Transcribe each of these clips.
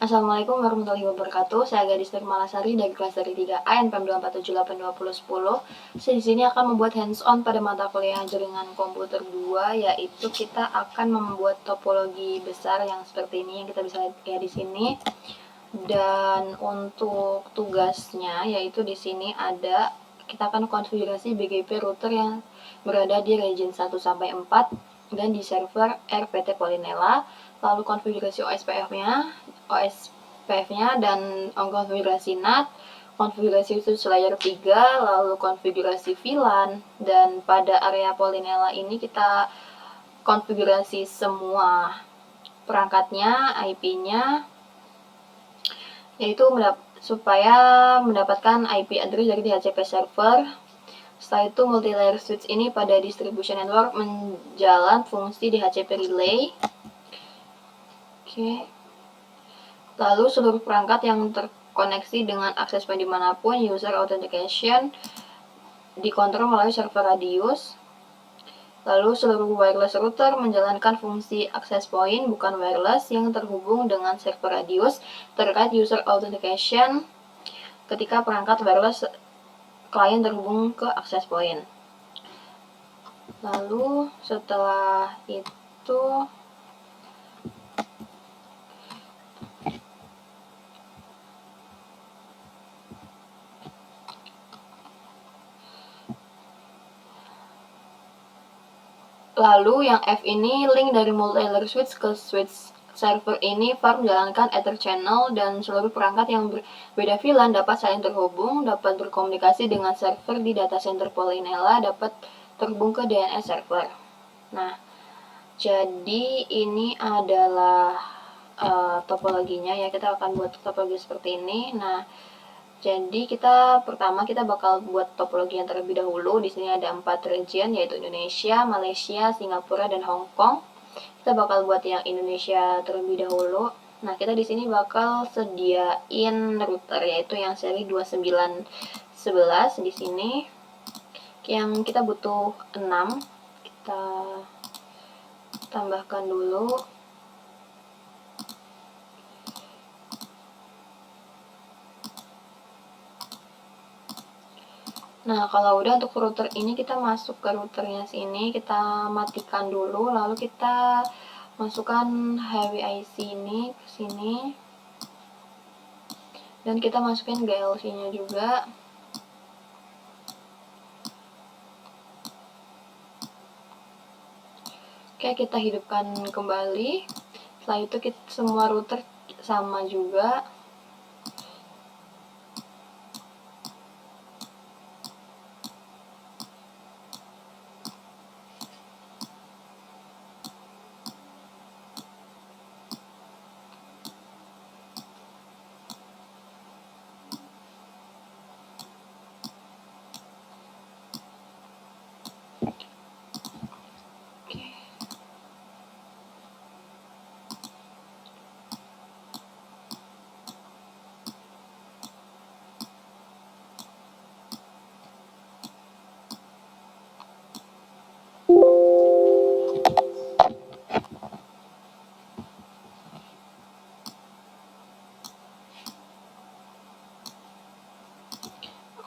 Assalamualaikum warahmatullahi wabarakatuh. Saya Gadis Malasari dari kelas dari 3A NPM 2478210. Saya di sini akan membuat hands-on pada mata kuliah jaringan komputer 2, yaitu kita akan membuat topologi besar yang seperti ini yang kita bisa lihat di sini. Dan untuk tugasnya yaitu di sini ada kita akan konfigurasi BGP router yang berada di region 1 sampai 4 dan di server RPT Polinela, lalu konfigurasi OSPF-nya dan konfigurasi NAT, konfigurasi switch layer 3, lalu konfigurasi VLAN, dan pada area Polinela ini kita konfigurasi semua perangkatnya, IP-nya, yaitu supaya mendapatkan IP address dari DHCP server. Setelah itu multi-layer switch ini pada distribution network menjalan fungsi DHCP relay. Lalu seluruh perangkat yang terkoneksi dengan akses point dimanapun user authentication dikontrol melalui server radius. Lalu seluruh wireless router menjalankan fungsi access point bukan wireless yang terhubung dengan server radius terkait user authentication ketika perangkat wireless klien terhubung ke access point. Lalu setelah itu yang F ini link dari multi-layer switch ke switch server ini VAR menjalankan Ether channel dan seluruh perangkat yang berbeda VLAN dapat saling terhubung, dapat berkomunikasi dengan server di data center Polinela, dapat terhubung ke DNS server. Nah, jadi ini adalah topologinya ya, kita akan buat topologi seperti ini. Nah, jadi pertama kita bakal buat topologi yang terlebih dahulu. Di sini ada 4 region yaitu Indonesia, Malaysia, Singapura, dan Hong Kong. Kita bakal buat yang Indonesia terlebih dahulu. Nah, kita di sini bakal sediain router yaitu yang seri 2911 di sini. Yang kita butuh 6. Kita tambahkan dulu. Nah, kalau udah untuk router ini kita masuk ke routernya sini, kita matikan dulu, lalu kita masukkan HWIC ini ke sini. Dan kita masukin GLC-nya juga. Oke, kita hidupkan kembali. Setelah itu semua router sama juga.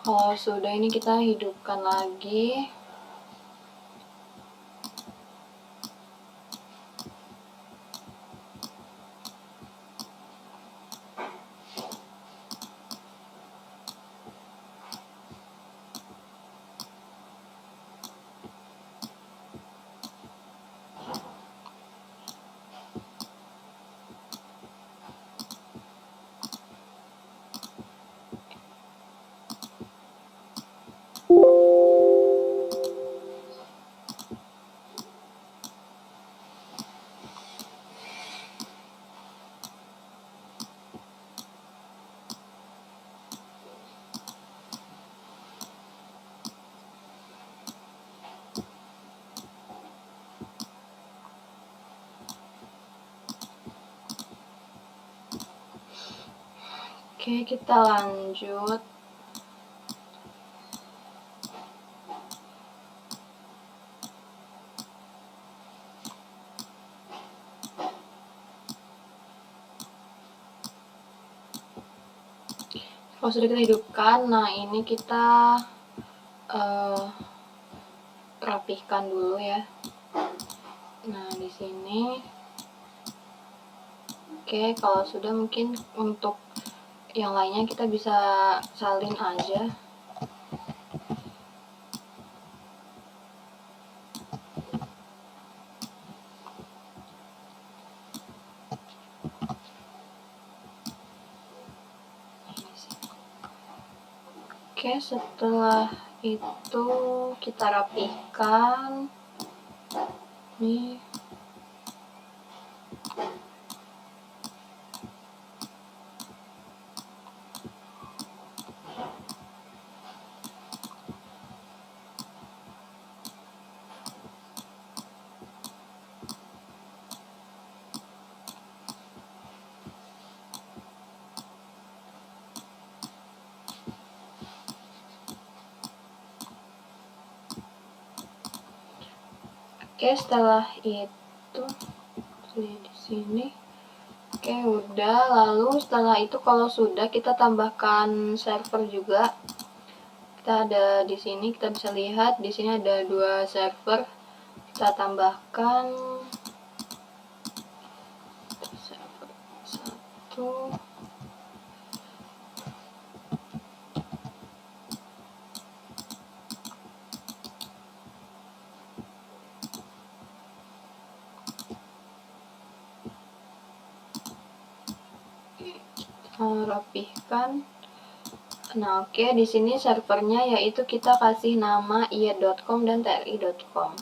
Kalau sudah ini kita hidupkan lagi. Oke, kita lanjut. Kalau sudah kita hidupkan, nah ini kita rapihkan dulu ya. Nah, di sini. Oke, kalau sudah mungkin untuk yang lainnya kita bisa salin aja. Oke, setelah itu kita rapihkan. Nih. Oke, setelah itu di sini. Oke, udah. Lalu setelah itu kalau sudah kita tambahkan server juga. Kita ada di sini, kita bisa lihat di sini ada 2 server. Kita tambahkan server 1. Rapihkan. Nah, oke, di sini servernya yaitu kita kasih nama iyet.com dan tri.com.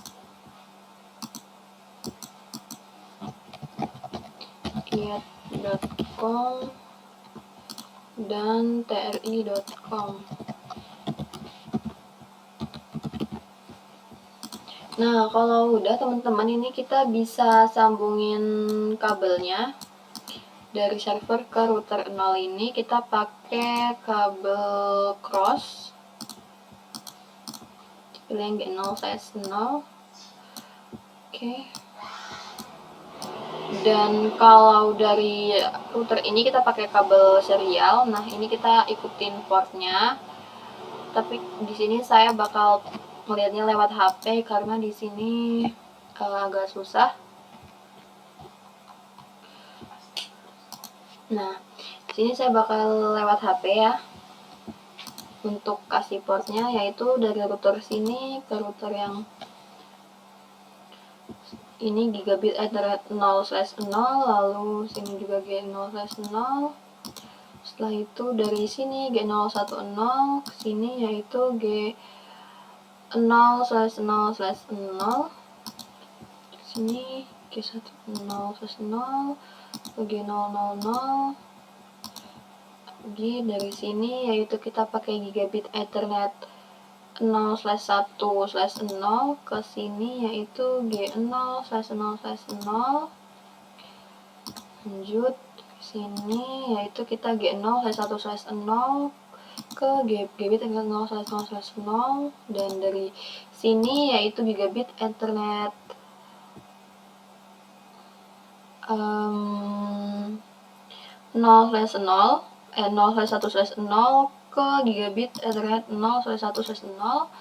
iyet.com dan tri.com. Nah, kalau udah teman-teman, ini kita bisa sambungin kabelnya. Dari server ke router 0 ini kita pakai kabel cross. Pilih yang G0/0. Oke. Dan kalau dari router ini kita pakai kabel serial. Nah, ini kita ikutin portnya. Tapi di sini saya bakal melihatnya lewat HP karena di sini agak susah. Nah, di sini saya bakal lewat HP ya. Untuk kasih portnya yaitu dari router sini ke router yang ini gigabit Ethernet 0/0, lalu sini juga G0/0. Setelah itu dari sini G010 ke sini yaitu G0/0/0. Sini G10/0 ke G000. Jadi dari sini yaitu kita pakai gigabit Ethernet 0/1/0 ke sini yaitu G0/0/0. Lanjut ke sini yaitu kita G0/1/0 ke gigabit Ethernet 0/0/0, dan dari sini yaitu gigabit Ethernet 0/1/0 ke gigabit Ethernet 0/1/0.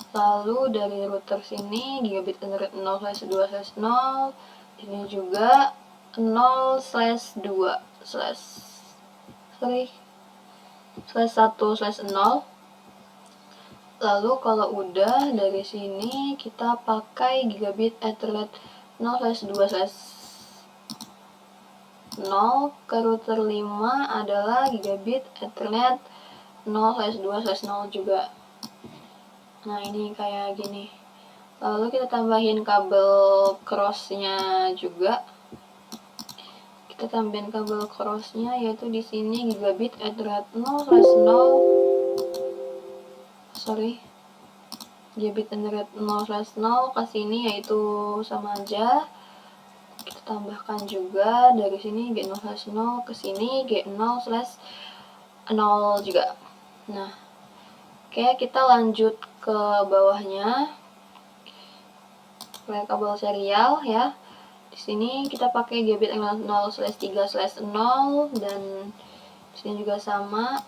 Lalu dari router sini gigabit Ethernet 0/2/0. Ini juga 0/2/1/0. Lalu kalau udah dari sini kita pakai gigabit Ethernet 0/2/0 ke router 5 adalah gigabit Ethernet 0/2/0 juga. Nah, ini kayak gini. Lalu kita tambahin kabel crossnya juga. Kita tambahin kabel crossnya yaitu di sini gigabit Ethernet 0/0. Gigabit Ethernet 0/0 ke sini yaitu sama aja. Kita tambahkan juga dari sini G0/0 ke sini G0/0 juga. Nah, oke, kita lanjut ke bawahnya. Pakai kabel serial ya. Di sini kita pakai gigabit 0/3/0 dan di sini juga sama.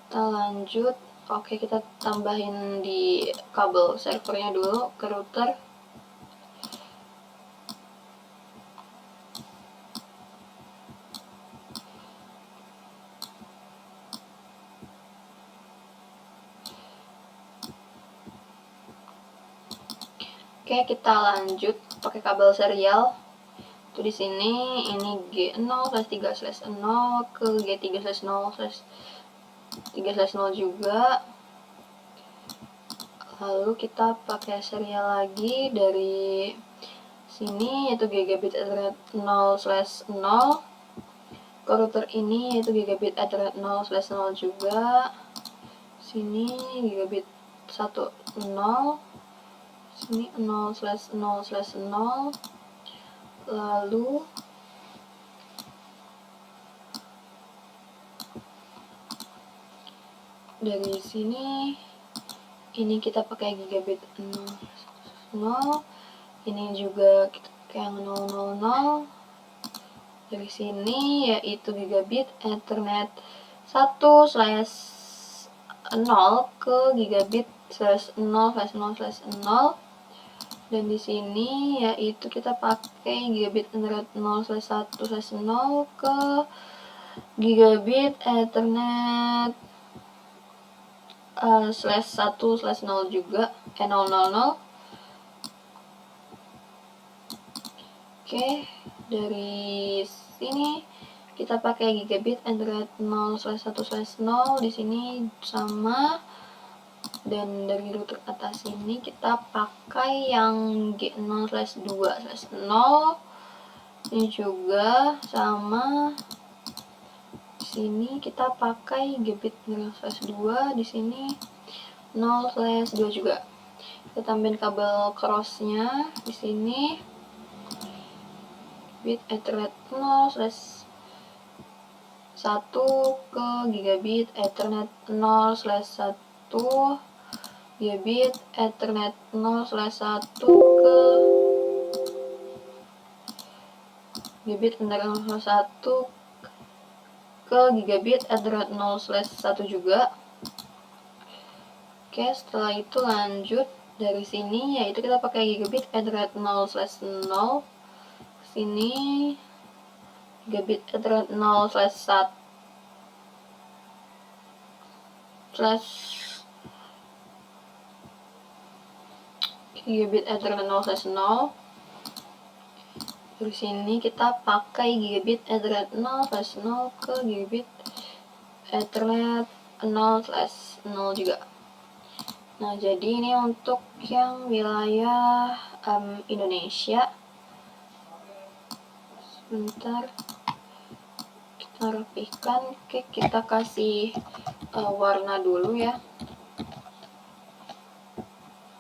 Kita lanjut. Oke, kita tambahin di kabel servernya dulu ke router. Oke, kita lanjut pakai kabel serial. Tuh di sini ini G0/3/0 ke G3/0/3/0 juga. Lalu kita pakai serial lagi dari sini yaitu gigabit Ethernet 0/0 ke router ini yaitu gigabit Ethernet 0/0 juga. Sini gigabit 10, sini 0/0/0. Lalu dari sini ini kita pakai gigabit 0, ini juga kita pakai yang 000. Dari sini yaitu gigabit Ethernet 1/0 ke gigabit 0/0/0. Dan di sini yaitu kita pakai gigabit Ethernet 0/1/0 ke gigabit Ethernet /1/0 juga 000. Oke, dari sini kita pakai gigabit Ethernet 0/1/0 di sini sama. Dan dari router atas ini kita pakai yang G0/2/0. Ini juga sama. Di sini kita pakai gigabit 0/2, di sini 0/2 juga. Kita tambahin kabel crossnya di sini. Bit Ethernet 0/1 ke gigabit Ethernet 0/1 gigabit Ethernet 0/1 ke gigabit Ethernet 0/1 ke gigabit Ethernet 0/1 juga. Oke, setelah itu lanjut dari sini yaitu kita pakai gigabit Ethernet 0/0. Sini gigabit Ethernet 0/1 gigabit Ethernet 0/0. Dari sini kita pakai gigabit Ethernet 0/0 ke gigabit Ethernet 0/0 juga. Nah, jadi ini untuk yang wilayah Indonesia. Sebentar, kita rapihkan. Oke, kita kasih warna dulu ya.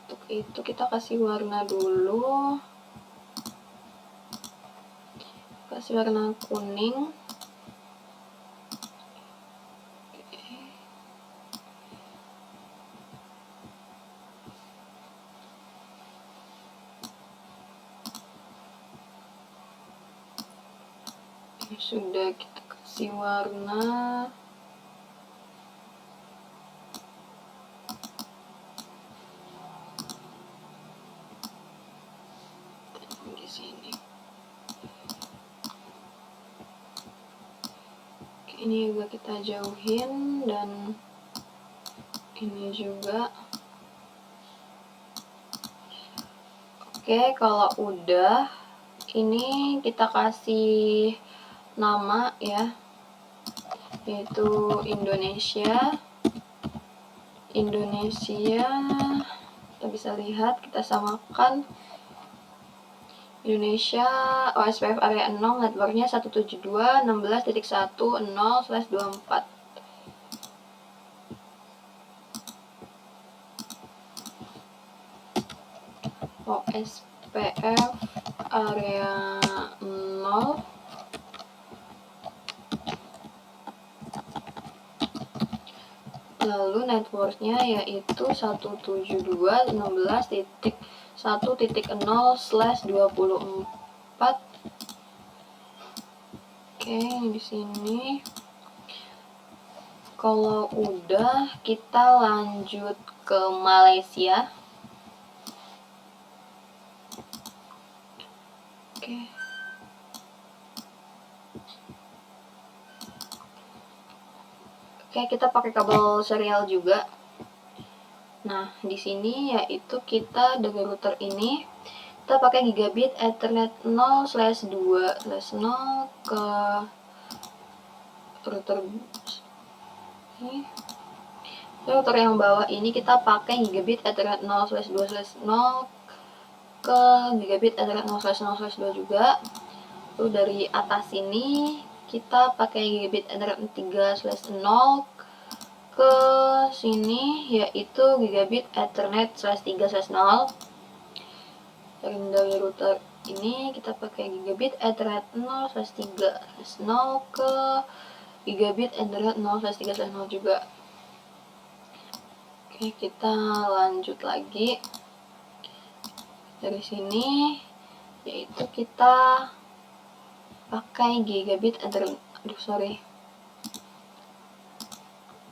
Untuk itu kita kasih warna dulu. Kasih warna kuning. Sudah kita kasih warna. Di sini. Oke, ini juga kita jauhin dan ini juga. Oke, kalau udah ini kita kasih nama ya, yaitu Indonesia. Kita bisa lihat, kita samakan Indonesia OSPF area 0, networknya 172.16.10/24. OSPF area 0, lalu networknya yaitu 172.16.10/24. Oke, di sini Kalau udah, kita lanjut ke Malaysia. Oke. Oke, kita pakai kabel serial juga. Nah, di sini yaitu kita dengan router ini kita pakai gigabit Ethernet 0/2/0 ke router ini. Router yang bawah ini kita pakai gigabit Ethernet 0/2/0 ke gigabit Ethernet 0/0/2 juga. Lalu dari atas ini kita pakai gigabit Ethernet 3/0 ke sini yaitu gigabit Ethernet 3/0. Dari router ini kita pakai gigabit Ethernet 0/3/0 ke gigabit Ethernet 0/3/0 juga. Oke, kita lanjut lagi. Dari sini yaitu kita pakai gigabit Ethernet,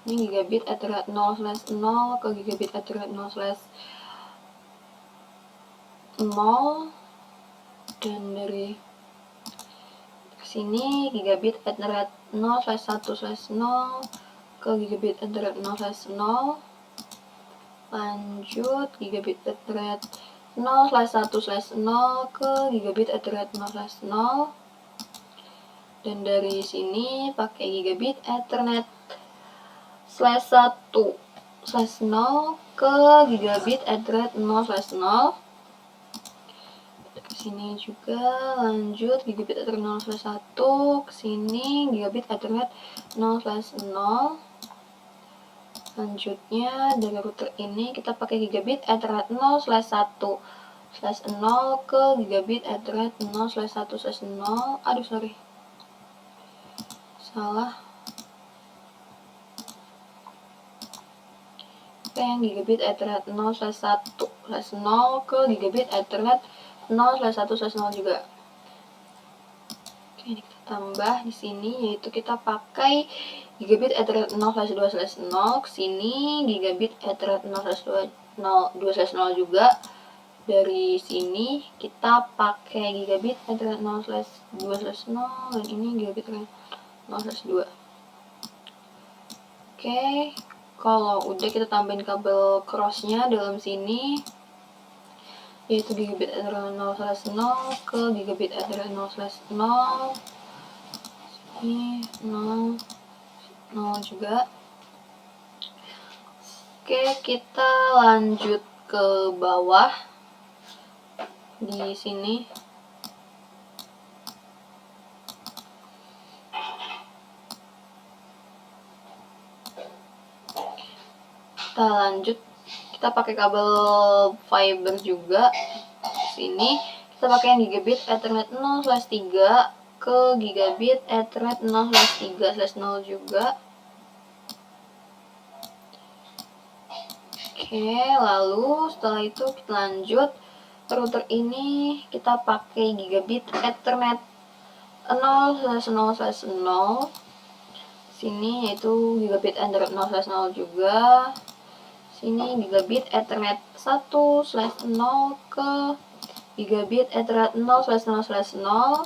ini gigabit Ethernet 0/0 ke gigabit Ethernet 0/0, dan dari sini gigabit Ethernet 0/1/0 ke gigabit Ethernet 0/0. Lanjut gigabit Ethernet 0/1/0 ke gigabit Ethernet 0/0. Dan dari sini pakai gigabit Ethernet /1/0 ke gigabit Ethernet 0/0. Ke sini juga lanjut gigabit Ethernet 0/1 ke sini gigabit Ethernet 0/0. Selanjutnya dari router ini kita pakai gigabit Ethernet 0/1/0 ke gigabit Ethernet 0/1/0. Salah. Yang gigabit Ethernet 0/1/0 ke gigabit Ethernet 0/1/0 juga. Oke, kita tambah di sini yaitu kita pakai gigabit Ethernet 0/2/0 ke sini gigabit Ethernet 0/2/0 juga. Dari sini kita pakai gigabit Ethernet 0/2/0 dan ini gigabit Ethernet 0/2. Oke, kalau udah kita tambahin kabel crossnya dalam sini yaitu gigabit Ethernet 0/0 ke gigabit Ethernet 0/0. Ini 0 juga. Oke, kita lanjut ke bawah. Di sini kita lanjut, kita pakai kabel fiber juga. Sini kita pakai yang gigabit Ethernet 0/3 ke gigabit Ethernet 0/3/0 juga. Oke, lalu setelah itu kita lanjut router ini kita pakai gigabit Ethernet 0/0/0. Sini yaitu gigabit Ethernet 0/0 juga. Sini gigabit Ethernet 1/0 ke gigabit Ethernet 0/0/0.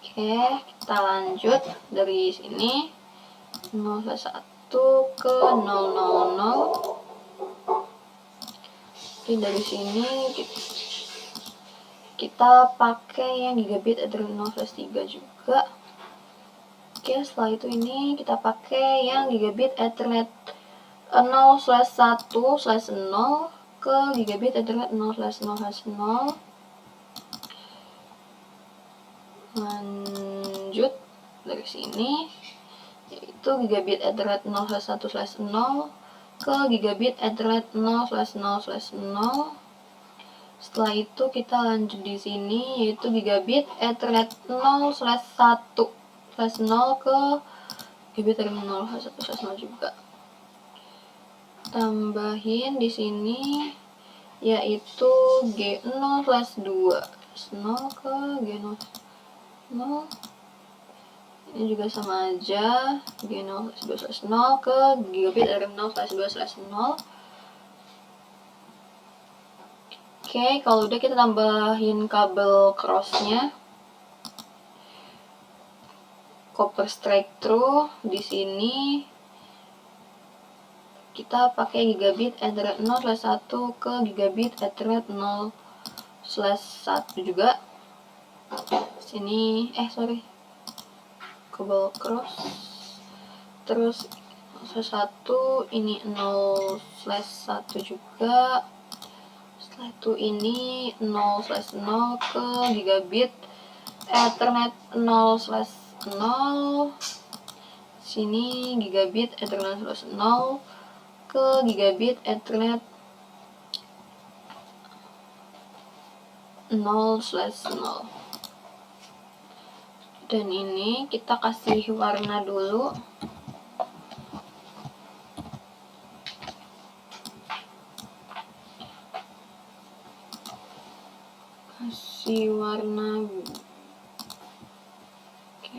Oke, kita lanjut dari sini 0/1 ke 0/0. Jadi dari sini kita pakai yang gigabit Ethernet 0/3 juga. Oke, setelah itu ini kita pakai yang gigabit Ethernet 0/1/0 ke gigabit Ethernet 0/0/0. Lanjut dari sini yaitu gigabit Ethernet 0/1/0 ke gigabit Ethernet 0/0/0. Setelah itu kita lanjut di sini yaitu gigabit Ethernet 0/1/0 ke gigabit Ethernet 0/1/0 juga. Tambahin di sini yaitu G0/2/0 ke G0. Ini juga sama aja, G0/2/0 ke gigabit RM0/2/0. Oke, kalau udah kita tambahin kabel crossnya, copper straight through. Di sini kita pakai gigabit Ethernet 0/1 ke gigabit Ethernet 0/1 juga. Sini kabel cross, terus 1 ini 0/1 juga. Setelah itu ini 0/0 ke gigabit Ethernet 0/0. Sini gigabit Ethernet 0/0 ke gigabit Ethernet 0/0. Dan ini kita kasih warna dulu. Kasih warna. Oke.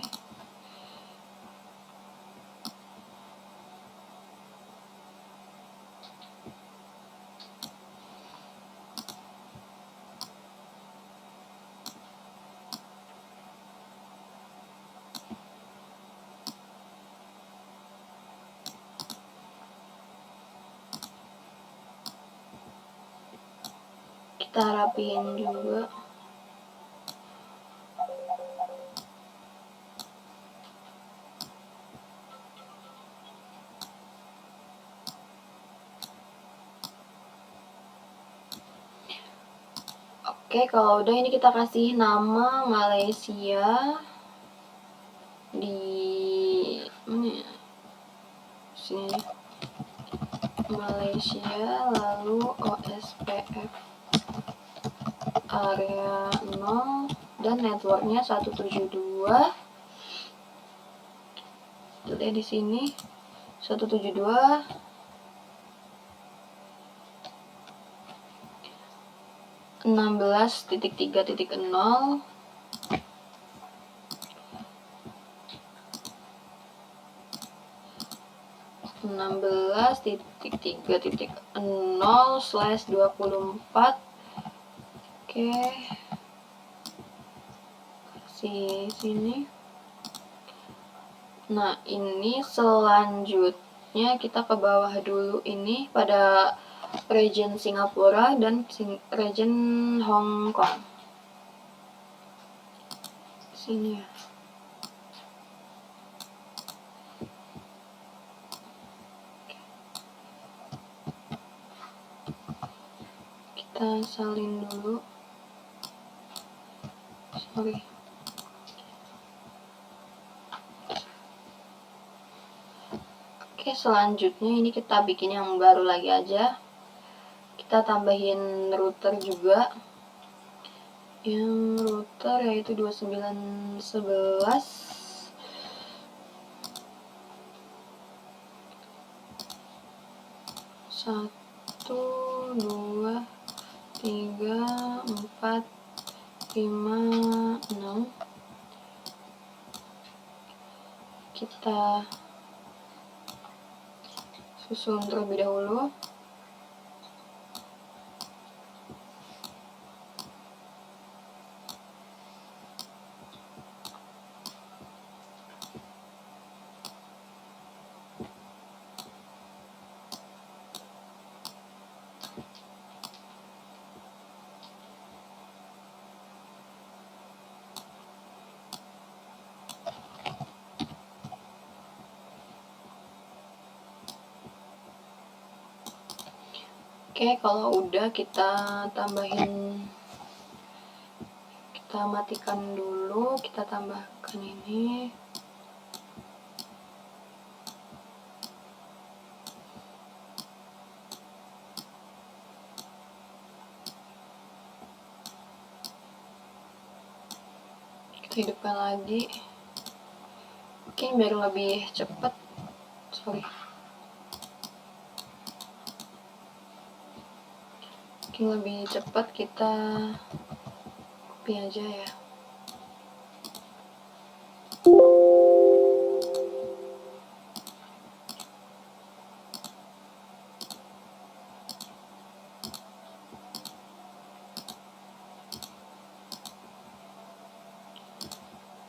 Kita rapiin juga. Oke, kalau udah ini kita kasih nama Malaysia di mana ya? Sini aja. Malaysia, lalu OSPF area 0 dan networknya 172. Lihat di sini 172 16.3.0. (16.3.0/24). Oke, kasih sini. Nah, ini selanjutnya kita ke bawah dulu, ini pada region Singapura dan region Hong Kong. Sini ya. Kita salin dulu. Oke, selanjutnya ini kita bikin yang baru lagi aja. Kita tambahin router juga. Yang router yaitu 2911. 1, 2, 3, 4, 5, 6. Kita susun terlebih dahulu. Oke, kalau udah kita matikan dulu, kita tambahkan ini. Kita hidupkan lagi. Oke, biar lebih cepat. Lebih cepat kita copy aja ya.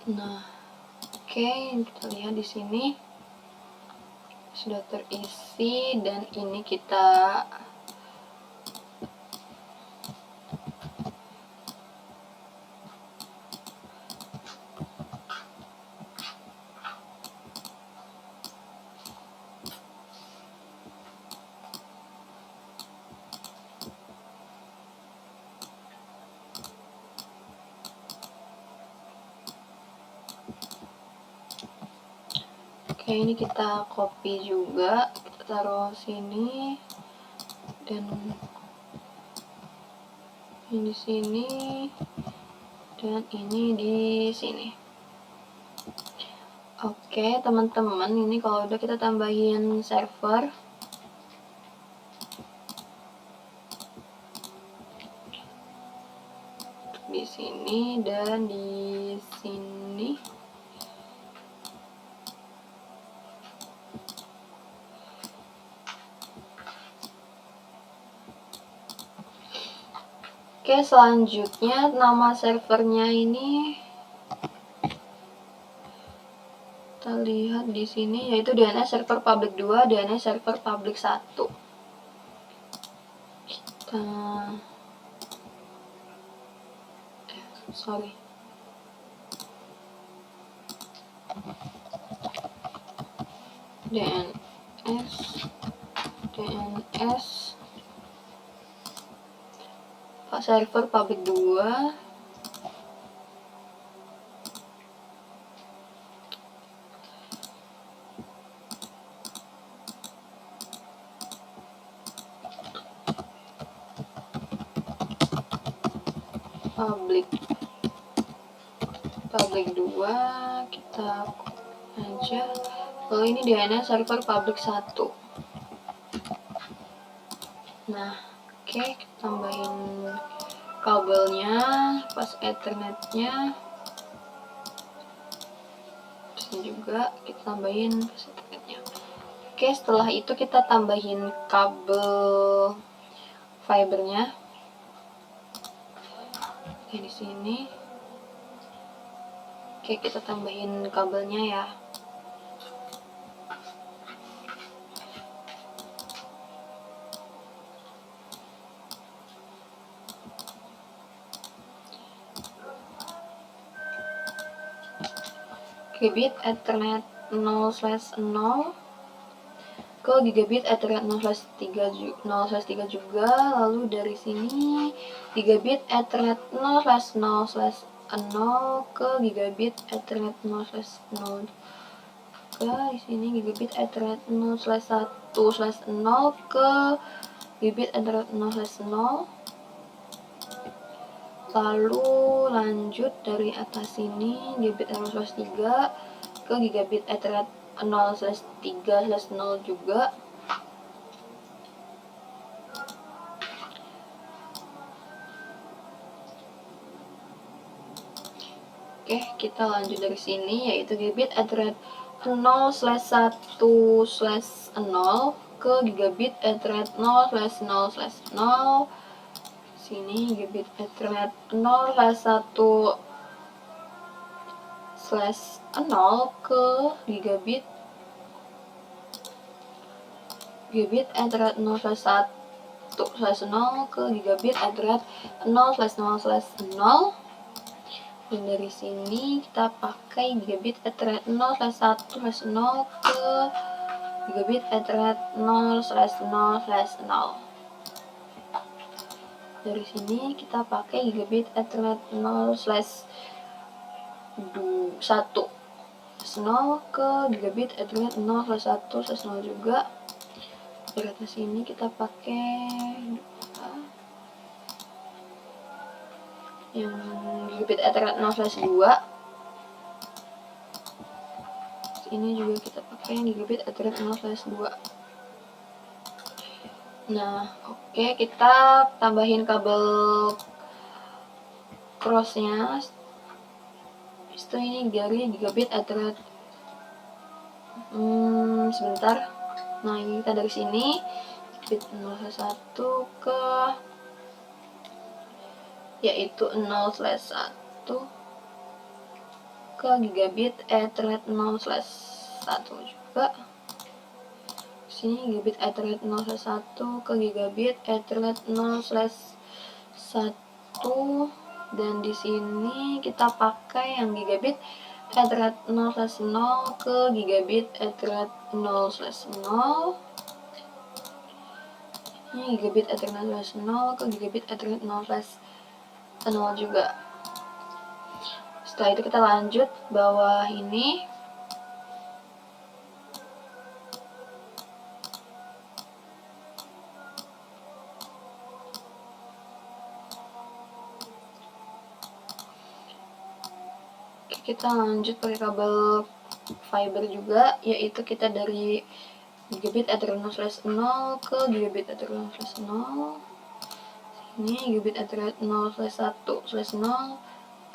Nah, oke, kita lihat di sini sudah terisi, dan ini kita oke, ini kita copy juga, kita taruh sini, dan ini di sini, dan ini di sini. Oke, teman-teman, ini kalau udah kita tambahin server. Di sini dan di sini. Oke, selanjutnya nama servernya ini kita lihat di sini, yaitu DNS server public 2, DNS server public 1. Kita sorry. DNS server public 2, public 2 kita aja. Lalu ini DNS server public 1. Nah, oke, kita tambahin kabelnya, pas ethernetnya. Terus juga kita tambahin pas ethernetnya. Oke, setelah itu kita tambahin kabel fibernya. Oke, di sini. Oke, kita tambahin kabelnya ya. Gigabit Ethernet 0/0 ke gigabit Ethernet 0/3 juga. Lalu dari sini gigabit Ethernet 0/0/0 ke gigabit Ethernet 0/0 ke di sini gigabit Ethernet 0/1/0 ke gigabit Ethernet 0/0. Lalu lanjut dari atas sini gigabit Ethernet 0/3 ke gigabit Ethernet 0/3/0 juga. Oke, kita lanjut dari sini, yaitu gigabit Ethernet 0/1/0 ke gigabit Ethernet 0/0/0. Sini gigabit Ethernet 0/1/0 ke gigabit Ethernet 0/1/0 ke gigabit Ethernet 0/0/0. Dan dari sini kita pakai gigabit Ethernet 0/1/0 ke gigabit Ethernet 0/0/0. Dari sini kita pakai gigabit Ethernet 0/1/0 ke gigabit Ethernet 0/1/0 juga. Dari atas sini kita pakai yang gigabit Ethernet 0/2. Ini juga kita pakai gigabit Ethernet 0/2. Nah, oke, kita tambahin kabel crossnya. Setelah ini dari gigabit Ethernet. Sebentar. Nah, ini kita dari sini gigabit 0/1 ke yaitu 0/1 ke gigabit Ethernet 0/1 juga. Sini gigabit Ethernet 0/1 ke gigabit Ethernet 0/1, dan di sini kita pakai yang gigabit Ethernet 0/0 ke gigabit Ethernet 0/0. Ini gigabit Ethernet 0/0 ke gigabit Ethernet 0/0 juga. Setelah itu kita lanjut bawah ini. Kita lanjut pakai kabel fiber juga, yaitu kita dari gigabit Ethernet 0/0 ke gigabit Ethernet 0/0. Ini gigabit Ethernet 0/1/0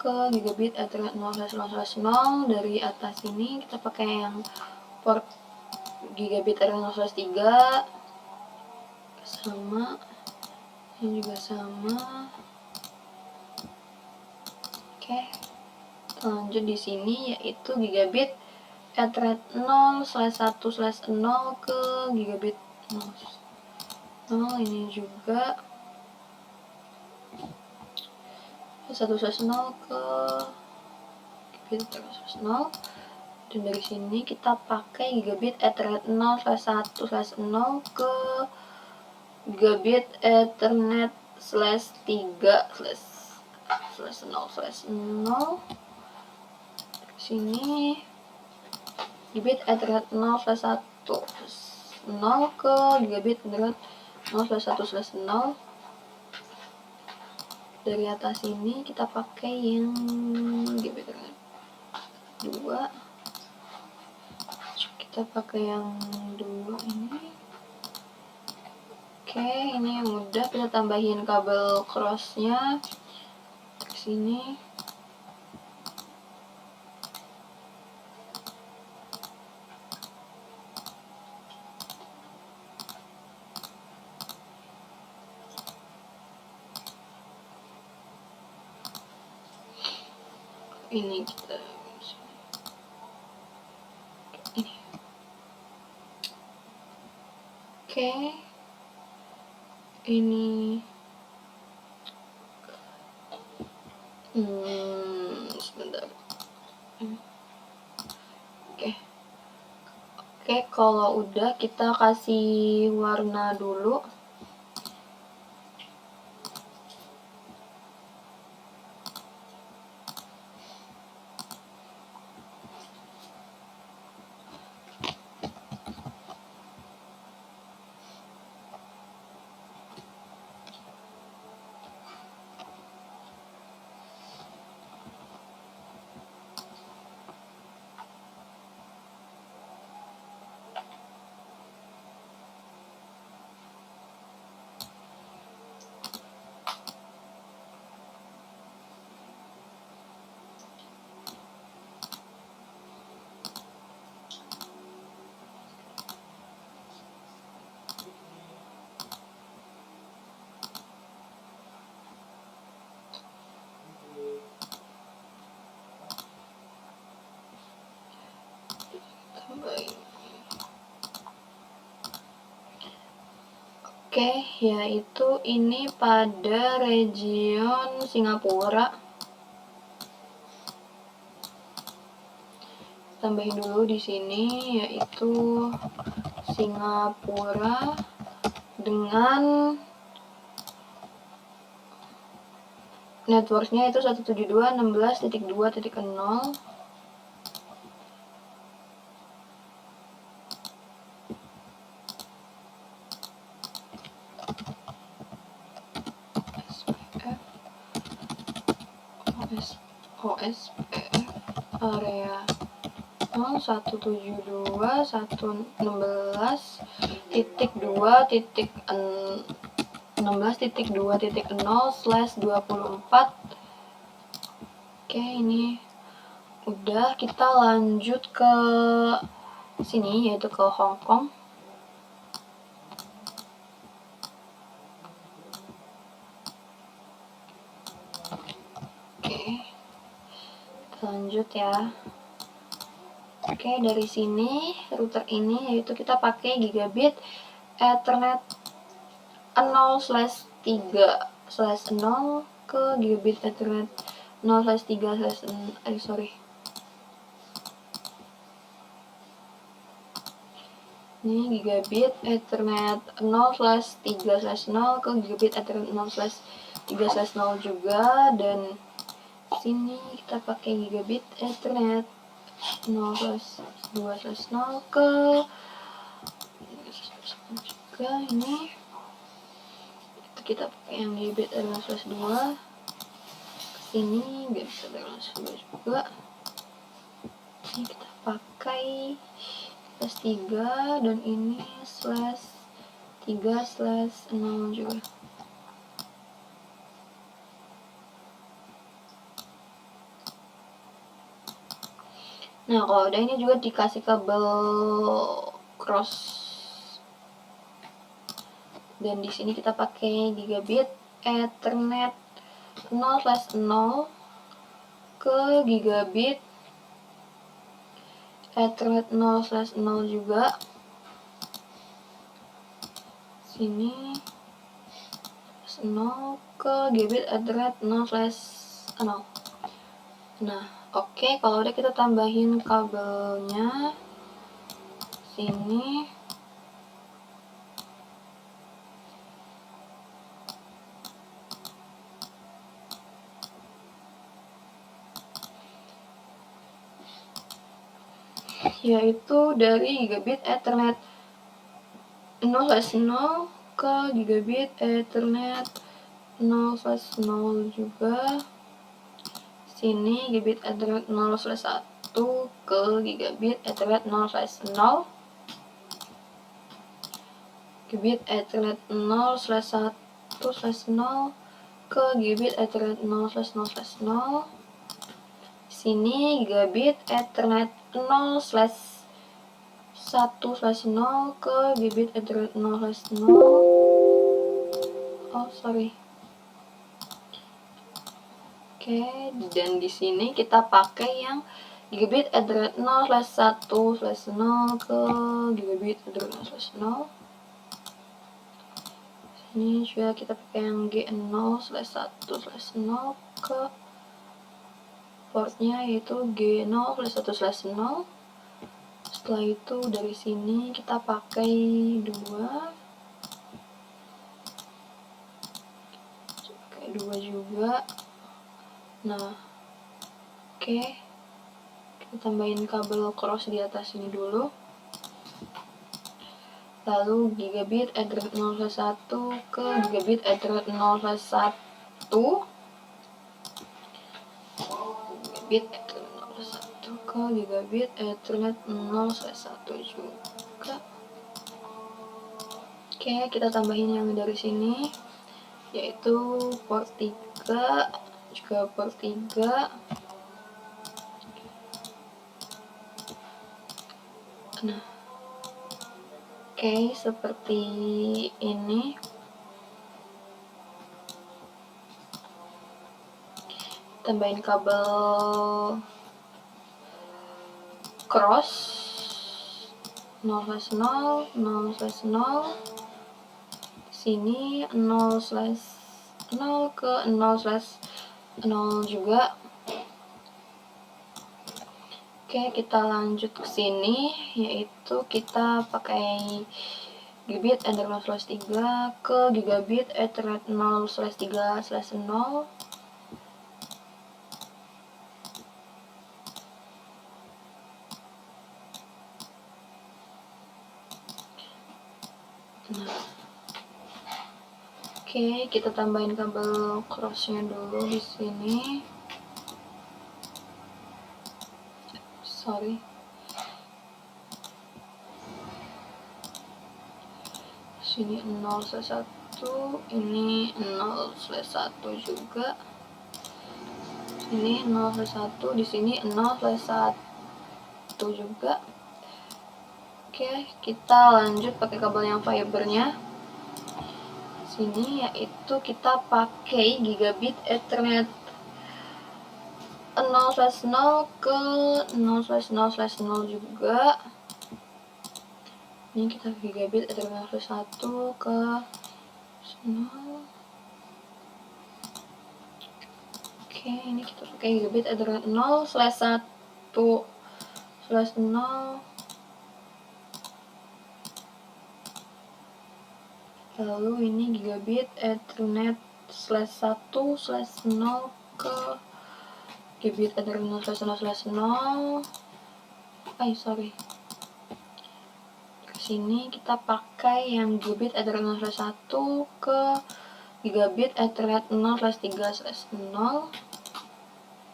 ke gigabit Ethernet 0/0/0. Dari atas ini kita pakai yang port gigabit Ethernet 0/3, sama, ini juga sama. Oke, lanjut di sini yaitu gigabit Ethernet 0/1/0 ke gigabit 0. Ini juga 1/0 ke gigabit Ethernet 0. Dan dari sini kita pakai gigabit Ethernet 0/1/0 ke gigabit Ethernet /3/0/0. Sini gigabit Ethernet 0/1/0 ke gigabit Ethernet 0/1/0. Dari atas ini kita pakai yang gigabit Ethernet 2. Kita pakai yang 2 ini. Oke, ini yang udah, kita tambahin kabel crossnya ke sini. Ini kita ini. Oke, ini sebentar. Oke, kalau udah kita kasih warna dulu. Oke, yaitu ini pada region Singapura. Tambahin dulu di sini yaitu Singapura dengan networknya itu 172.16.2.0. OSPF area 172.16.2.0/24. Oke, ini udah, kita lanjut ke sini yaitu ke Hong Kong. Lanjut ya. Oke, dari sini router ini yaitu kita pakai gigabit Ethernet 0/3/0 ke gigabit Ethernet 0/3/, ini gigabit Ethernet 0/3/0 ke gigabit Ethernet 0/3/0 juga, dan sini kita pakai gigabit Ethernet 0/2/0 ke juga. Ini kita pakai yang gigabit Ethernet 0/2 ke sini, gigabit Ethernet 0/2 juga. Ini kita pakai /3 dan ini /3/0 juga. Nah, kalau udah ini juga dikasih kabel cross, dan di sini kita pakai gigabit Ethernet 0/0 ke gigabit Ethernet 0/0 juga. Sini 0 ke gigabit Ethernet 0/0. Nah, oke, kalau udah kita tambahin kabelnya sini. Yaitu dari gigabit Ethernet 0/0 ke gigabit Ethernet 0/0 juga. Sini gigabit Ethernet 0/1 ke gigabit Ethernet 0/0. Gigabit Ethernet 0/1/0 ke gigabit Ethernet 0/0/0. Sini gigabit Ethernet 0/1/0 ke gigabit Ethernet 0/0. Oke, dan di sini kita pakai yang gigabit Ethernet 0/1/0 ke gigabit Ethernet 0/0. Ini juga kita pakai yang G0/1/0 ke portnya, yaitu G0/1/0. Setelah itu dari sini kita pakai 2 juga. Nah, oke, kita tambahin kabel cross di atas ini dulu. Lalu gigabit Ethernet 0/1 ke gigabit Ethernet 0/1. Gigabit Ethernet 0/1 ke gigabit Ethernet 0/1 juga. Oke, kita tambahin yang dari sini, yaitu port 3 juga port 3. Nah, oke, seperti ini. Tambahin kabel cross 0/0, 0/0. Sini 0/0 ke 0/0 juga. Oke, kita lanjut ke sini, yaitu kita pakai gigabit Ethernet 0/3 ke gigabit Ethernet 0/3/0. Nah, oke, kita tambahin kabel crossnya dulu di sini. Sini 0/1, ini 0/1 juga. Ini 0/1, di sini 0/1 juga. Oke, kita lanjut pakai kabel yang fibernya. Sini yaitu kita pakai gigabit Ethernet 0/0 ke 0/0/0 juga. Ini kita gigabit Ethernet 1 ke 0. Oke, ini kita pakai gigabit Ethernet 0/1/0. Lalu ini gigabit Ethernet 1/0 ke gigabit Ethernet 0/0/0. Sorry. Sini kita pakai yang gigabit Ethernet 1 ke gigabit Ethernet 0/3/0,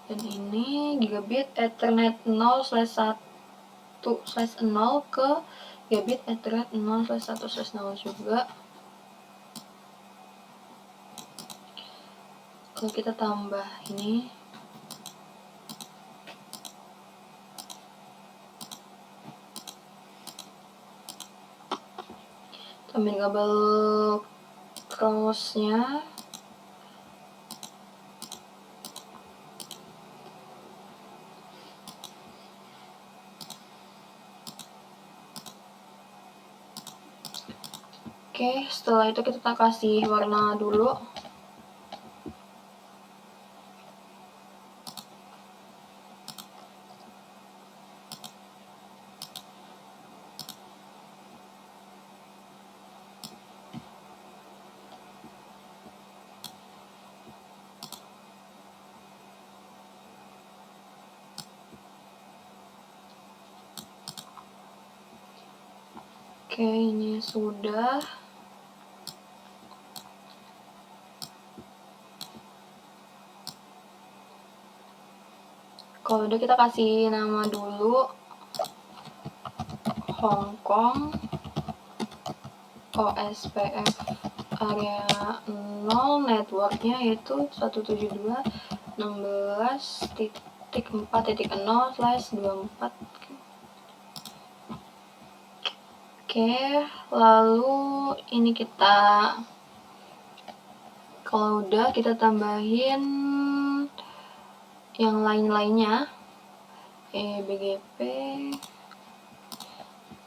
dan ini gigabit Ethernet 0/1/0 ke gigabit Ethernet 0/1/0 juga. Kalau kita tambah ini, tambahin kabel crossnya. Oke, setelah itu kita kasih warna dulu. Oke, ini sudah. Kalau udah, kita kasih nama dulu Hong Kong OSPF area 0, networknya yaitu 172.16.4.0/24. Oke, lalu ini kalau udah, kita tambahin yang lain-lainnya. BGP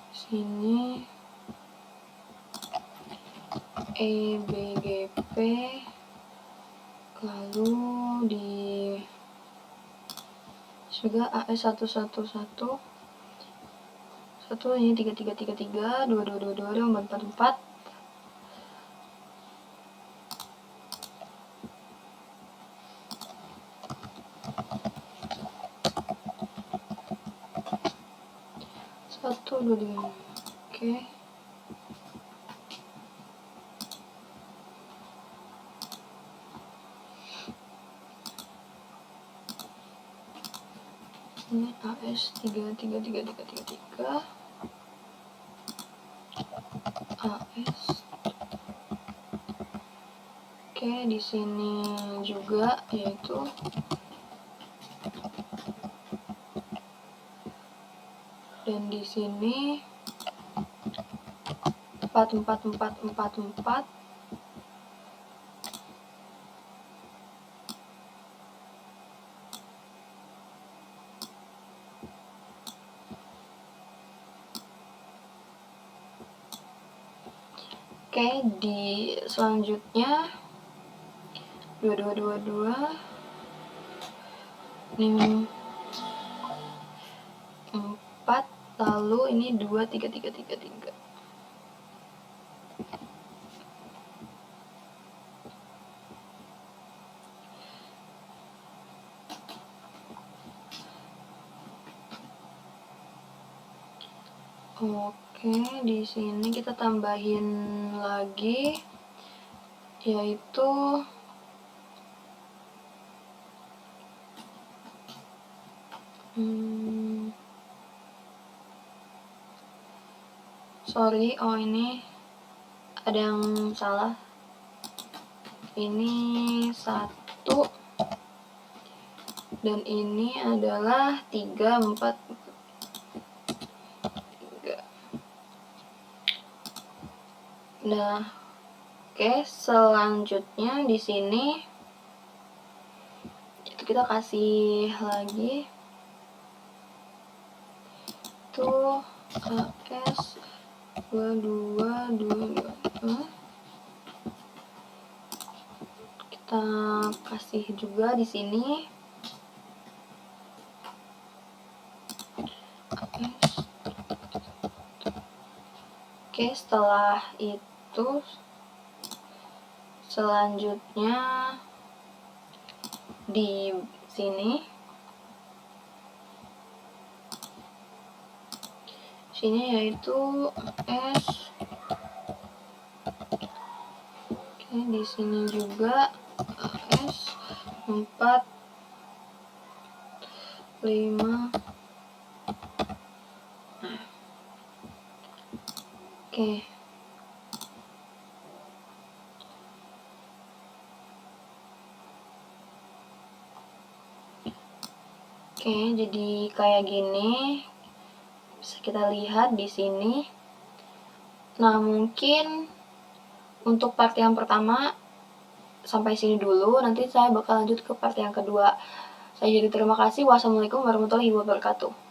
sini, BGP, lalu di juga AS111 ini 3333 2222 444. Oke. Ini AS33333 AS. Oke, di sini juga yaitu dan di sini 44444. Oke, di selanjutnya 2222 ini 4, lalu ini 23333. Oke, di sini kita tambahin lagi yaitu ini ada yang salah. Ini 1 dan ini adalah 3, 4, 3. Nah, oke, selanjutnya di sini itu kita kasih lagi tuh AS 2222. Kita kasih juga di sini AS. Oke, setelah itu selanjutnya di sini yaitu S. Oke, di sini juga S 4 5. Oke. Oke, jadi kayak gini. Bisa kita lihat di sini. Nah, mungkin untuk part yang pertama sampai sini dulu. Nanti saya bakal lanjut ke part yang kedua. Saya jadi terima kasih. Wassalamualaikum warahmatullahi wabarakatuh.